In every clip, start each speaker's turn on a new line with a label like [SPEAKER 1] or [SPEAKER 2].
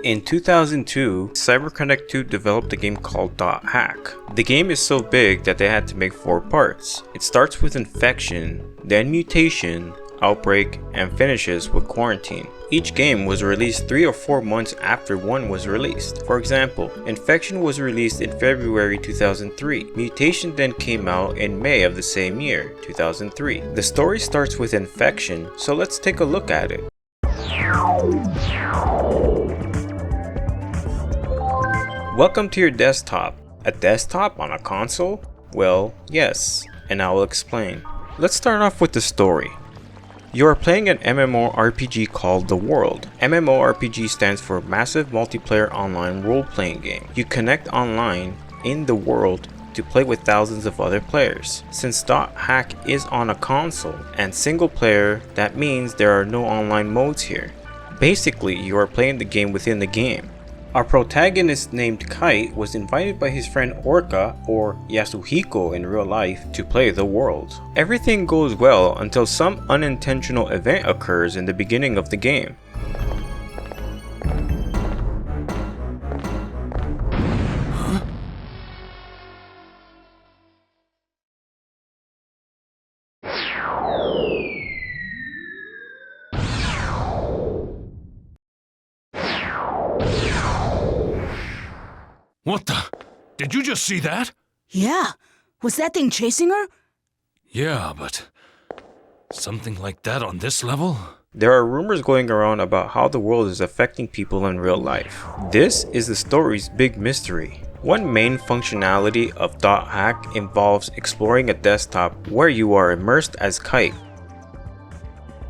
[SPEAKER 1] In 2002, CyberConnect 2 developed a game called Dot.Hack. The game is so big that they had to make 4 parts. It starts with infection, then mutation, outbreak, and finishes with quarantine. Each game was released 3 or 4 months after one was released. For example, Infection was released in February 2003. Mutation then came out in May of the same year, 2003. The story starts with Infection, so let's take a look at it. Welcome to your desktop. A desktop on a console? Well, yes, and I will explain. Let's start off with the story. You are playing an MMORPG called The World. MMORPG stands for Massive Multiplayer Online Role-Playing Game. You connect online in the world to play with thousands of other players. Since Dot.Hack is on a console and single player, that means there are no online modes here. Basically, you are playing the game within the game. Our protagonist named Kite was invited by his friend Orca, or Yasuhiko in real life, to play The World. Everything goes well until some unintentional event occurs in the beginning of the game.
[SPEAKER 2] What the? Did you just see that?
[SPEAKER 3] Yeah. Was that thing chasing her?
[SPEAKER 2] Yeah, but something like that on this level?
[SPEAKER 1] There are rumors going around about how the world is affecting people in real life. This is the story's big mystery. One main functionality of Dot.Hack involves exploring a desktop where you are immersed as Kite.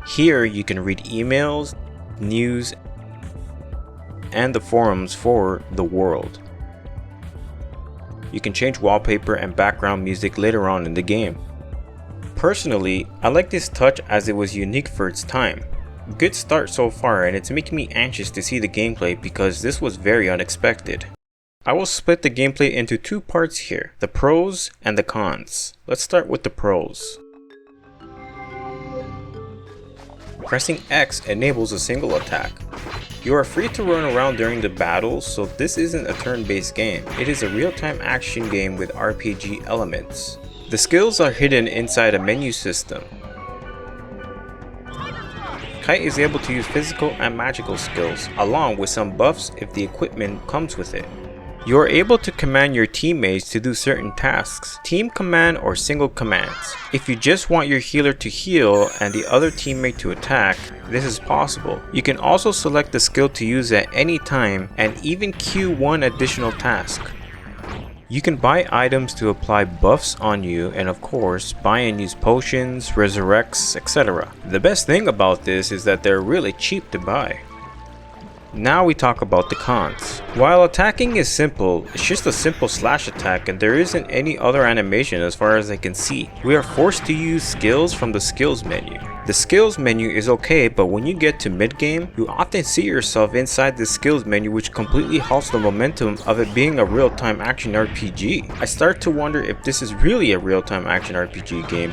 [SPEAKER 1] Here you can read emails, news, and the forums for the world. You can change wallpaper and background music later on in the game. Personally, I like this touch as it was unique for its time. Good start so far, and it's making me anxious to see the gameplay because this was very unexpected. I will split the gameplay into 2 parts here, the pros and the cons. Let's start with the pros. Pressing X enables a single attack. You are free to run around during the battles, so this isn't a turn-based game. It is a real-time action game with RPG elements. The skills are hidden inside a menu system. Kite is able to use physical and magical skills, along with some buffs if the equipment comes with it. You are able to command your teammates to do certain tasks, team command or single commands. If you just want your healer to heal and the other teammate to attack, this is possible. You can also select the skill to use at any time and even queue one additional task. You can buy items to apply buffs on you, and of course, buy and use potions, resurrects, etc. The best thing about this is that they're really cheap to buy. Now we talk about the cons. While attacking is simple, it's just a simple slash attack and there isn't any other animation as far as I can see. We are forced to use skills from the skills menu. The skills menu is okay, but when you get to mid game, you often see yourself inside the skills menu, which completely halts the momentum of it being a real-time action RPG. I start to wonder if this is really a real-time action RPG game.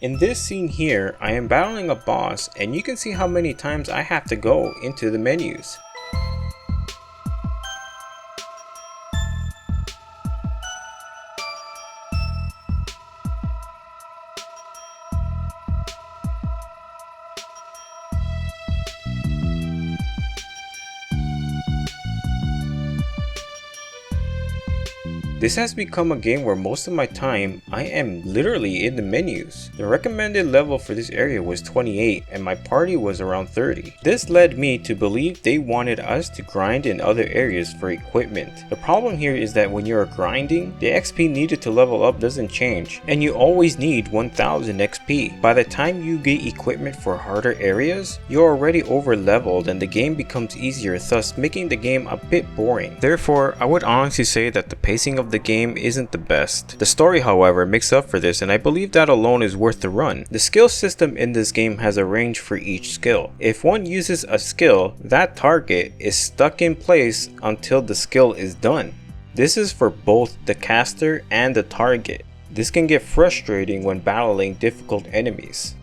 [SPEAKER 1] In this scene here, I am battling a boss and you can see how many times I have to go into the menus. This has become a game where most of my time I am literally in the menus. The recommended level for this area was 28 and my party was around 30. This led me to believe they wanted us to grind in other areas for equipment. The problem here is that when you are grinding, the XP needed to level up doesn't change and you always need 1000 XP. By the time you get equipment for harder areas, you're already over leveled and the game becomes easier, thus making the game a bit boring. Therefore, I would honestly say that the pacing of the game isn't the best. The story, however, makes up for this and I believe that alone is worth the run. The skill system in this game has a range for each skill. If one uses a skill, that target is stuck in place until the skill is done. This is for both the caster and the target. This can get frustrating when battling difficult enemies.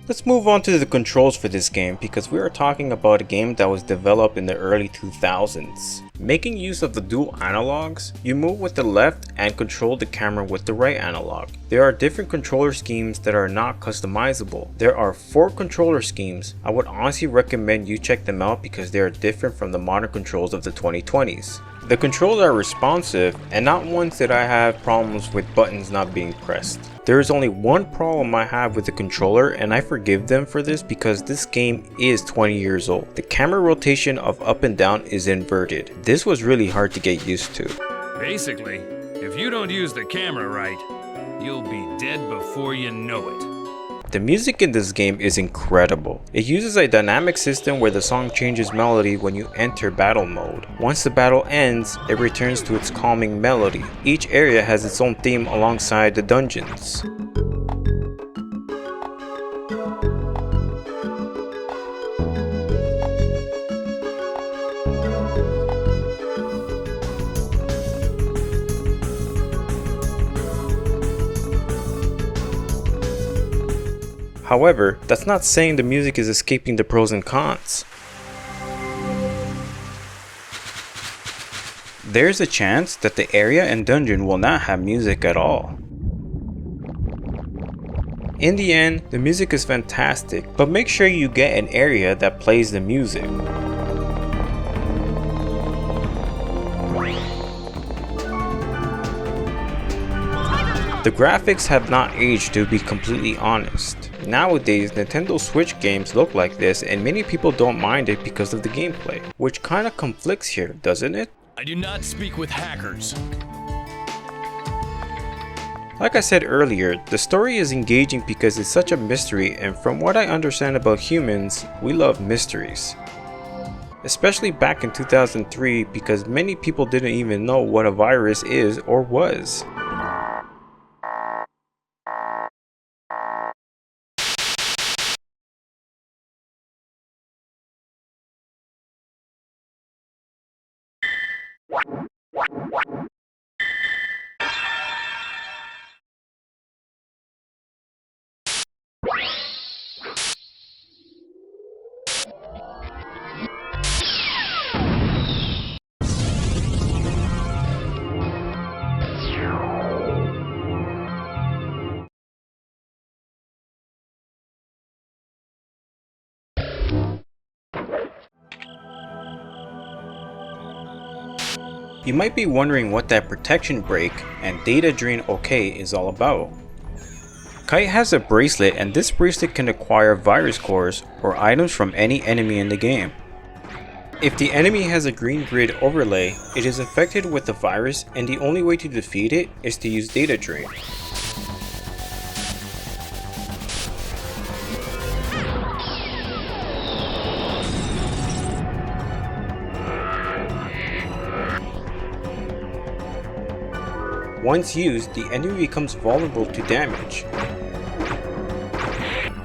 [SPEAKER 1] Let's move on to the controls for this game because we are talking about a game that was developed in the early 2000s. Making use of the dual analogs, you move with the left and control the camera with the right analog. There are different controller schemes that are not customizable. There are 4 controller schemes. I would honestly recommend you check them out because they are different from the modern controls of the 2020s. The controls are responsive and not ones that I have problems with buttons not being pressed. There is only one problem I have with the controller and I forgive them for this because this game is 20 years old. The camera rotation of up and down is inverted. This was really hard to get used to.
[SPEAKER 2] Basically, if you don't use the camera right, you'll be dead before you know it.
[SPEAKER 1] The music in this game is incredible. It uses a dynamic system where the song changes melody when you enter battle mode. Once the battle ends, it returns to its calming melody. Each area has its own theme alongside the dungeons. However, that's not saying the music is escaping the pros and cons. There's a chance that the area and dungeon will not have music at all. In the end, the music is fantastic, but make sure you get an area that plays the music. The graphics have not aged, to be completely honest. Nowadays, Nintendo Switch games look like this and many people don't mind it because of the gameplay, which kinda conflicts here, doesn't it?
[SPEAKER 2] I do not speak with hackers.
[SPEAKER 1] Like I said earlier, the story is engaging because it's such a mystery, and from what I understand about humans, we love mysteries. Especially back in 2003 because many people didn't even know what a virus is or was. You might be wondering what that protection break and data drain OK is all about. Kite has a bracelet, and this bracelet can acquire virus cores or items from any enemy in the game. If the enemy has a green grid overlay, it is infected with the virus and the only way to defeat it is to use data drain. Once used, the enemy becomes vulnerable to damage,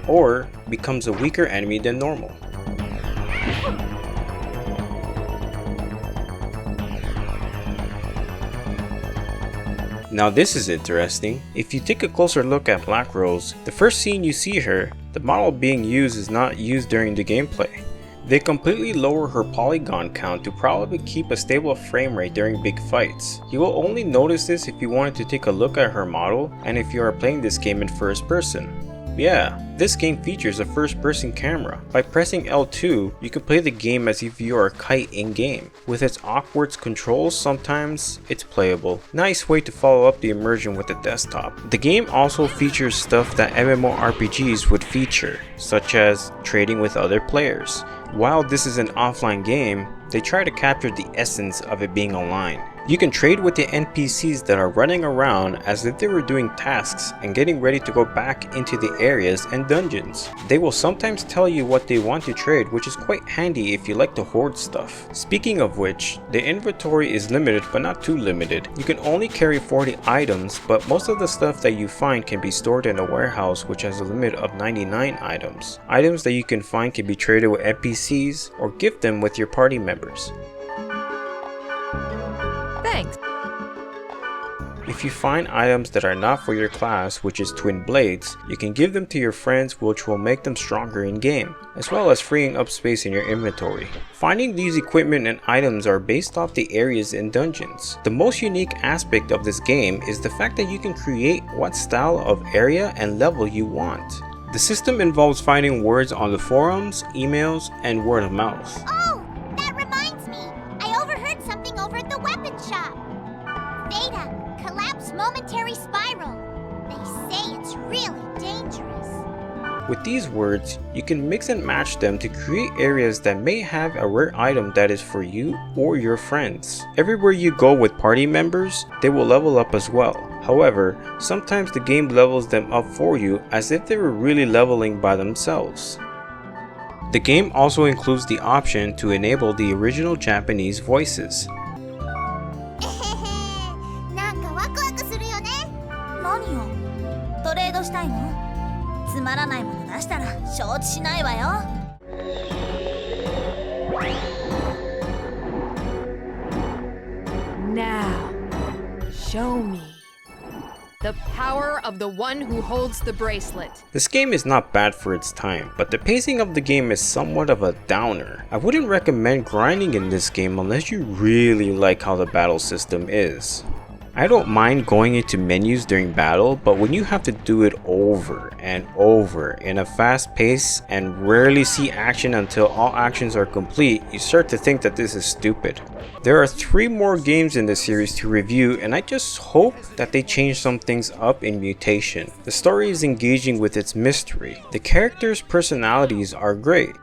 [SPEAKER 1] or becomes a weaker enemy than normal. Now this is interesting. If you take a closer look at Black Rose, the first scene you see her, the model being used is not used during the gameplay. They completely lower her polygon count to probably keep a stable frame rate during big fights. You will only notice this if you wanted to take a look at her model and if you are playing this game in first person. Yeah, this game features a first-person camera. By pressing L2, you can play the game as if you are a kite in-game. With its awkward controls, sometimes it's playable. Nice way to follow up the immersion with the desktop. The game also features stuff that MMORPGs would feature, such as trading with other players. While this is an offline game, they try to capture the essence of it being online. You can trade with the NPCs that are running around as if they were doing tasks and getting ready to go back into the areas and dungeons. They will sometimes tell you what they want to trade, which is quite handy if you like to hoard stuff. Speaking of which, the inventory is limited but not too limited. You can only carry 40 items, but most of the stuff that you find can be stored in a warehouse which has a limit of 99 items. Items that you can find can be traded with NPCs or gift them with your party members.
[SPEAKER 4] Thanks.
[SPEAKER 1] If you find items that are not for your class, which is twin blades, you can give them to your friends, which will make them stronger in game, as well as freeing up space in your inventory. Finding these equipment and items are based off the areas in dungeons. The most unique aspect of this game is the fact that you can create what style of area and level you want. The system involves finding words on the forums, emails, and word of mouth.
[SPEAKER 5] Oh, that reminds me. I overheard something over at the weapon shop. Theta, collapse momentary spiral. They say it's really dangerous.
[SPEAKER 1] With these words, you can mix and match them to create areas that may have a rare item that is for you or your friends. Everywhere you go with party members, they will level up as well. However, sometimes the game levels them up for you as if they were really leveling by themselves. The game also includes the option to enable the original Japanese voices.
[SPEAKER 5] なんかワクワクするよね。
[SPEAKER 6] 何よ、トレードしたいの？つまらないもの出したら承知しないわよ。
[SPEAKER 4] Now, show me the power of the one who holds the bracelet.
[SPEAKER 1] This game is not bad for its time, but the pacing of the game is somewhat of a downer. I wouldn't recommend grinding in this game unless you really like how the battle system is. I don't mind going into menus during battle, but when you have to do it over and over in a fast pace and rarely see action until all actions are complete, you start to think that this is stupid. There are 3 more games in this series to review, and I just hope that they change some things up in Mutation. The story is engaging with its mystery. The characters' personalities are great.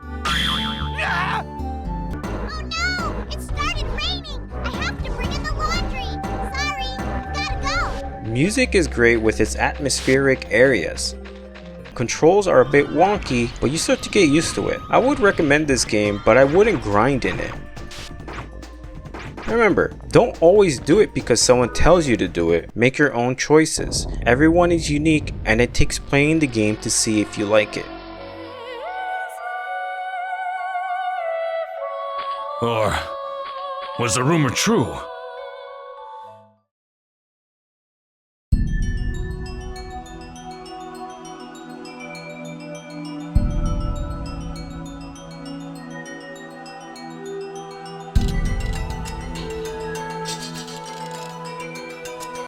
[SPEAKER 1] Music is great with its atmospheric areas. Controls are a bit wonky, but you start to get used to it. I would recommend this game, but I wouldn't grind in it. Remember, don't always do it because someone tells you to do it. Make your own choices. Everyone is unique, and it takes playing the game to see if you like it.
[SPEAKER 2] Or was the rumor true?